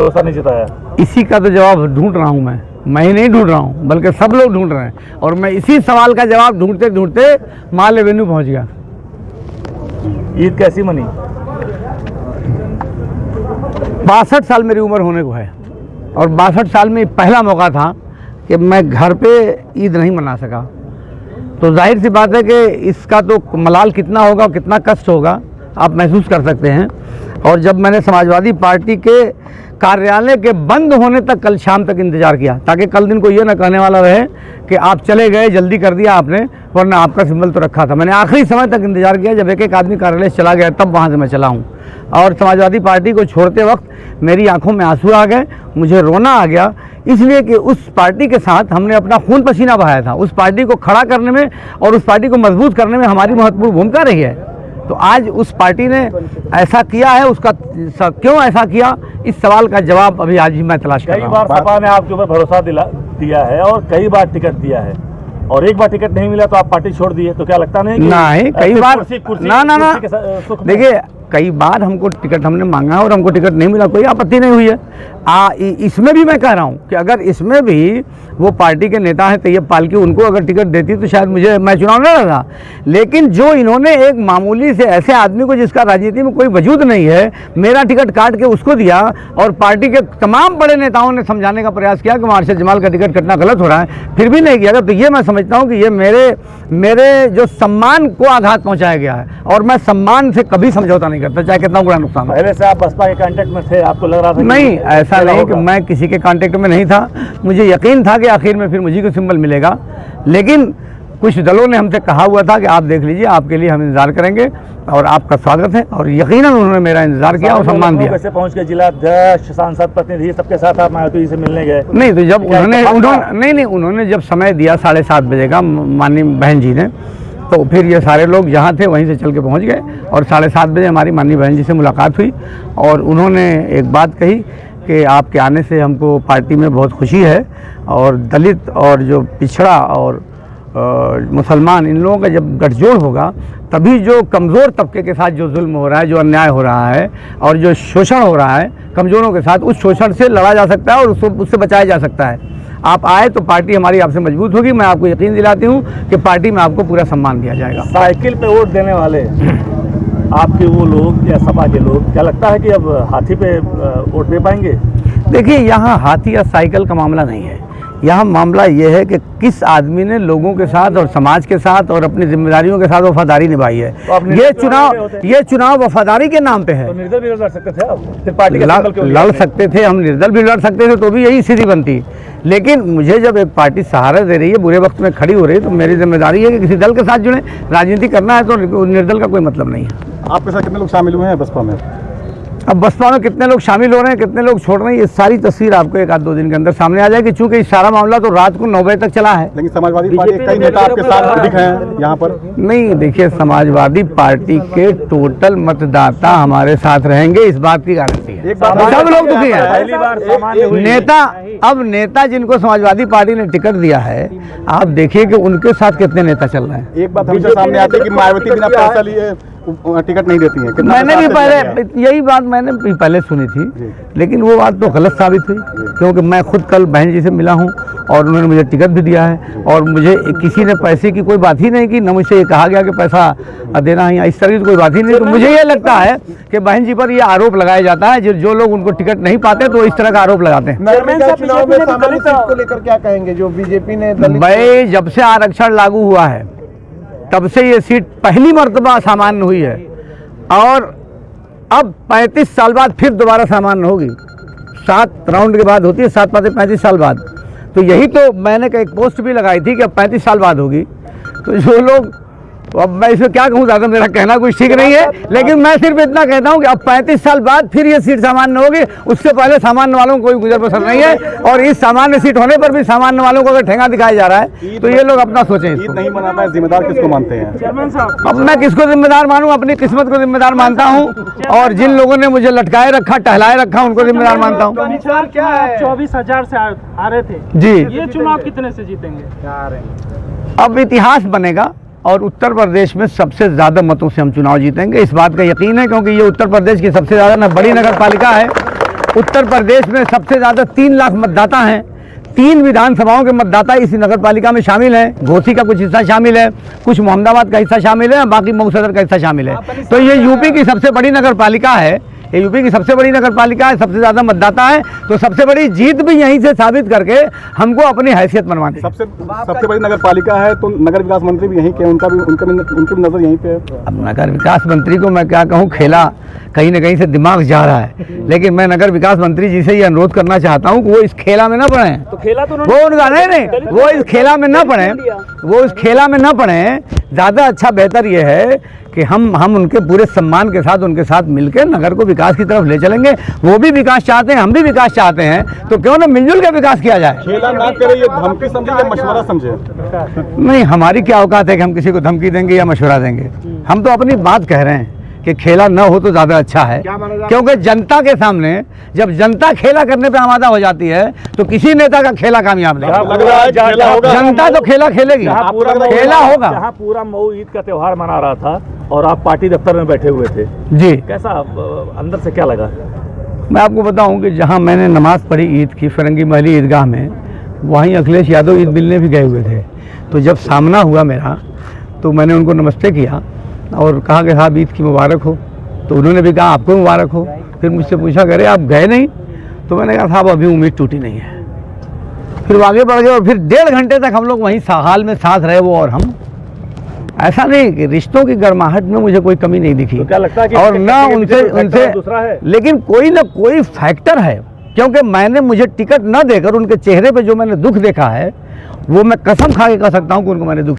भरोसा नहीं जताया? इसी का तो जवाब ढूंढ रहा हूँ मैं ही नहीं ढूंढ रहा हूँ, बल्कि सब लोग ढूंढ रहे हैं। और मैं इसी सवाल का जवाब ढूंढते ढूंढते माल एवेन्यू पहुँच गया। ईद कैसी मनी? 62 साल मेरी उम्र होने को है और 62 साल में पहला मौका था कि मैं घर पे ईद नहीं मना सका। तो जाहिर सी बात है कि इसका तो मलाल कितना होगा, कितना कष्ट होगा, आप महसूस कर सकते हैं। और जब मैंने समाजवादी पार्टी के कार्यालय के बंद होने तक कल शाम तक इंतज़ार किया, ताकि कल दिन को ये ना कहने वाला रहे कि आप चले गए, जल्दी कर दिया आपने, वरना आपका सिंबल तो रखा था। मैंने आखिरी समय तक इंतज़ार किया, जब एक एक आदमी कार्यालय से चला गया तब वहाँ से मैं चला हूँ। और समाजवादी पार्टी को छोड़ते वक्त मेरी आंखों में आंसू आ गए, मुझे रोना आ गया, इसलिए कि उस पार्टी के साथ हमने अपना खून पसीना बहाया था। उस पार्टी को खड़ा करने में और उस पार्टी को मजबूत करने में हमारी महत्वपूर्ण भूमिका रही है। तो आज उस पार्टी ने ऐसा किया है, उसका क्यों ऐसा किया, इस सवाल का जवाब अभी आज ही मैं तलाश कर रहा हूं। कई बार सपा ने आपके ऊपर भरोसा दिया है और कई बार टिकट दिया है, और एक बार टिकट नहीं मिला तो आप पार्टी छोड़ दी है। तो क्या लगता नहीं? नहीं, कई बार ना देखिए, कई बार हमको टिकट हमने मांगा और हमको टिकट नहीं मिला, कोई आपत्ति नहीं हुई है। इसमें भी मैं कह रहा हूँ कि अगर इसमें भी वो पार्टी के नेता हैं तैयब पालकी, उनको अगर टिकट देती तो शायद मैं चुनाव न लड़ा। लेकिन जो इन्होंने एक मामूली से ऐसे आदमी को जिसका राजनीति में कोई वजूद नहीं है, मेरा टिकट काट के उसको दिया, और पार्टी के तमाम बड़े नेताओं ने समझाने का प्रयास किया कि मार्शल जमाल का टिकट कटना गलत हो रहा है, फिर भी नहीं किया। तो ये मैं समझता हूँ कि ये मेरे जो सम्मान को आघात पहुँचाया गया है, और मैं सम्मान से कभी समझौता नहीं करता, चाहे कितना बड़ा नुकसान हो। पहले से आप बसपा के कांटेक्ट में थे, आपको लग रहा था? नहीं, ऐसा नहीं कि मैं किसी के कांटेक्ट में नहीं था। मुझे यकीन था कि आखिर में फिर मुझे को सिंबल मिलेगा, लेकिन कुछ दलों ने हमसे कहा हुआ था कि आप देख लीजिए, आपके लिए हम इंतजार करेंगे और आपका स्वागत है, और यकीनन उन्होंने मेरा इंतजार किया और सम्मान दिया। कैसे पहुंच गए? जिला अध्यक्ष, सांसद, प्रतिनिधि, सबके साथ आप मायावती जी से मिलने गए? नहीं, तो जब उन्होंने जब समय दिया 7:30 बजे का माननीय बहन जी ने, तो फिर ये सारे लोग जहाँ थे वहीं से चल के पहुँच गए, और 7:30 बजे हमारी माननीय बहन जी से मुलाकात हुई, और उन्होंने एक बात कही कि आपके आने से हमको पार्टी में बहुत खुशी है, और दलित और जो पिछड़ा और मुसलमान, इन लोगों का जब गठजोड़ होगा तभी जो कमज़ोर तबके के साथ जो जुल्म हो रहा है, जो अन्याय हो रहा है और जो शोषण हो रहा है कमज़ोरों के साथ, उस शोषण से लड़ा जा सकता है और उससे बचाया जा सकता है। आप आए तो पार्टी हमारी आपसे मजबूत होगी। मैं आपको यकीन दिलाती हूँ कि पार्टी में आपको पूरा सम्मान दिया जाएगा। साइकिल पे वोट देने वाले आपके वो लोग या सपा के लोग, क्या लगता है कि अब हाथी पे वोट दे पाएंगे? देखिए, यहाँ हाथी या साइकिल का मामला नहीं है, यहाँ मामला ये है कि किस आदमी ने लोगों के साथ और समाज के साथ और अपनी जिम्मेदारियों के साथ वफादारी निभाई है। तो ये चुनाव वफादारी के नाम पे है। तो निर्दल भी लड़ सकते थे, अब पार्टी लड़ सकते थे, हम निर्दल भी लड़ सकते थे, तो भी यही स्थिति बनती। लेकिन मुझे जब एक पार्टी सहारा दे रही है, बुरे वक्त में खड़ी हो रही है, तो मेरी जिम्मेदारी है कि किसी दल के साथ जुड़े। राजनीति करना है तो निर्दल का कोई मतलब नहीं है। आपके साथ कितने लोग शामिल हुए हैं बसपा में? अब बसपा में कितने लोग शामिल हो रहे हैं, कितने लोग छोड़ रहे हैं, ये सारी तस्वीर आपको 1-2 दिन के अंदर सामने आ जाएगी, क्योंकि इस सारा मामला तो रात को 9 बजे तक चला है। लेकिन समाजवादी पार्टी के कई नेता आपके साथ दिखे हैं यहाँ पर? नहीं, देखिए, समाजवादी पार्टी के टोटल मतदाता हमारे साथ रहेंगे, इस बात की गारंटी है। सब लोग दुखी हैं। नेता जिनको समाजवादी पार्टी ने टिकट दिया है, आप देखिए कि उनके साथ कितने नेता चल रहे हैं। एक बात हमेशा सामने आती है कि मायावती बिना पैसा लिए टिकट नहीं देती है। मैंने भी यही बात मैंने भी पहले सुनी थी, लेकिन वो बात तो गलत साबित हुई, क्योंकि मैं खुद कल बहन जी से मिला हूँ और उन्होंने मुझे टिकट भी दिया है, और मुझे किसी ने पैसे की कोई बात ही नहीं की, न मुझसे ये कहा गया कि पैसा देना है, इस तरह की कोई बात ही नहीं। तो मुझे ये लगता है कि बहन जी पर ये आरोप लगाया जाता है, जो लोग उनको टिकट नहीं पाते तो इस तरह का आरोप लगाते हैं। को लेकर क्या कहेंगे जो बीजेपी ने? भाई, जब से आरक्षण लागू हुआ है तब से ये सीट पहली मर्तबा सामान्य हुई है, और अब 35 साल बाद फिर दोबारा सामान्य होगी। 7 राउंड के बाद होती है, 7 पाते 35 साल बाद। तो यही तो मैंने एक पोस्ट भी लगाई थी कि अब 35 साल बाद होगी। तो जो लोग, अब मैं इसमें क्या कहूँ, ज़्यादा मेरा कहना कुछ ठीक नहीं है, लेकिन मैं सिर्फ इतना कहता हूँ कि अब 35 साल बाद फिर ये सीट सामान्य होगी। उससे पहले सामान्य वालों को कोई गुजर बसर नहीं है, और इस सामान्य सीट होने पर भी सामान्य वालों को अगर ठेंगा दिखाया जा रहा है तो ये लोग अपना सोचें। नहीं मना पाए, जिम्मेदार किसको मानते हैं? अब मैं किसको जिम्मेदार मानूं? अपनी किस्मत को जिम्मेदार मानता हूं, और जिन लोगों ने मुझे लटकाए रखा, टहलाए रखा, उनको जिम्मेदार मानता हूं। 24,000 से आ रहे थे जी, ये चुनाव कितने से जीतेंगे? अब इतिहास बनेगा, और उत्तर प्रदेश में सबसे ज़्यादा मतों से हम चुनाव जीतेंगे, इस बात का यकीन है, क्योंकि ये उत्तर प्रदेश की सबसे ज़्यादा बड़ी नगर पालिका है, उत्तर प्रदेश में सबसे ज़्यादा 3 लाख मतदाता हैं। 3 विधानसभाओं के मतदाता इसी नगर पालिका में शामिल हैं। घोसी का कुछ हिस्सा शामिल है, कुछ मोहम्मदाबाद का हिस्सा शामिल है, बाकी मऊ सदर का हिस्सा शामिल है। तो ये यूपी की सबसे बड़ी नगर पालिका है, ये यूपी की सबसे बड़ी नगर पालिका है, सबसे ज़्यादा मतदाता है। तो सबसे बड़ी जीत भी यहीं से साबित करके हमको अपनी हैसियत मनवानी। सबसे बड़ी नगर पालिका है तो नगर विकास मंत्री भी यहीं के, उनकी भी नजर यहीं पे है। अब नगर विकास मंत्री को मैं क्या कहूँ, खेला कहीं ना कहीं से दिमाग जा रहा है, लेकिन मैं नगर विकास मंत्री जी से ये अनुरोध करना चाहता हूँ कि वो इस खेला में ना पड़े। तो खेला तो वो उनका नहीं, वो इस खेला में ना पड़े, वो इस खेला में ना पड़े। ज़्यादा अच्छा बेहतर ये है कि हम उनके पूरे सम्मान के साथ उनके साथ मिलकर नगर को विकास की तरफ ले चलेंगे। वो भी विकास चाहते हैं, हम भी विकास चाहते हैं, तो क्यों ना मिलजुल के विकास किया जाए। खेला ना करे ये धमकी समझे या मशवरा समझे? नहीं, हमारी क्या औकात है कि हम किसी को धमकी देंगे या मशवरा देंगे। हम तो अपनी बात कह रहे हैं कि खेला न हो तो ज़्यादा अच्छा है, क्योंकि जनता के सामने जब जनता खेला करने पे आमादा हो जाती है तो किसी नेता का खेला कामयाब नहीं। जनता तो खेला खेलेगी, खेला होगा। जहाँ पूरा मऊ ईद का त्योहार मना रहा था और आप पार्टी दफ्तर में बैठे हुए थे जी, कैसा अंदर से क्या लगा? मैं आपको बताऊं कि जहां मैंने नमाज़ पढ़ी ईद की फिरंगी महली ईदगाह में, वहीं अखिलेश यादव ईद मिलने भी गए हुए थे। तो जब सामना हुआ मेरा तो मैंने उनको नमस्ते किया और कहा कि साहब ईद की मुबारक हो। तो उन्होंने भी कहा आपको मुबारक हो। फिर मुझसे पूछा करे आप गए नहीं? तो मैंने कहा साहब अभी उम्मीद टूटी नहीं है। फिर वो आगे बढ़ गए और फिर 1.5 घंटे तक हम लोग वहीं हाल में साथ रहे, वो और हम। ऐसा नहीं कि रिश्तों की गर्माहट में मुझे कोई कमी नहीं दिखी। तो क्या लगता है कि और ना उनसे दूसरा है, लेकिन कोई ना कोई फैक्टर है, क्योंकि मैंने मुझे टिकट न देकर उनके चेहरे पे जो मैंने दुख देखा है, वो मैं कसम खा के कह सकता हूँ कि उनको मैंने दुख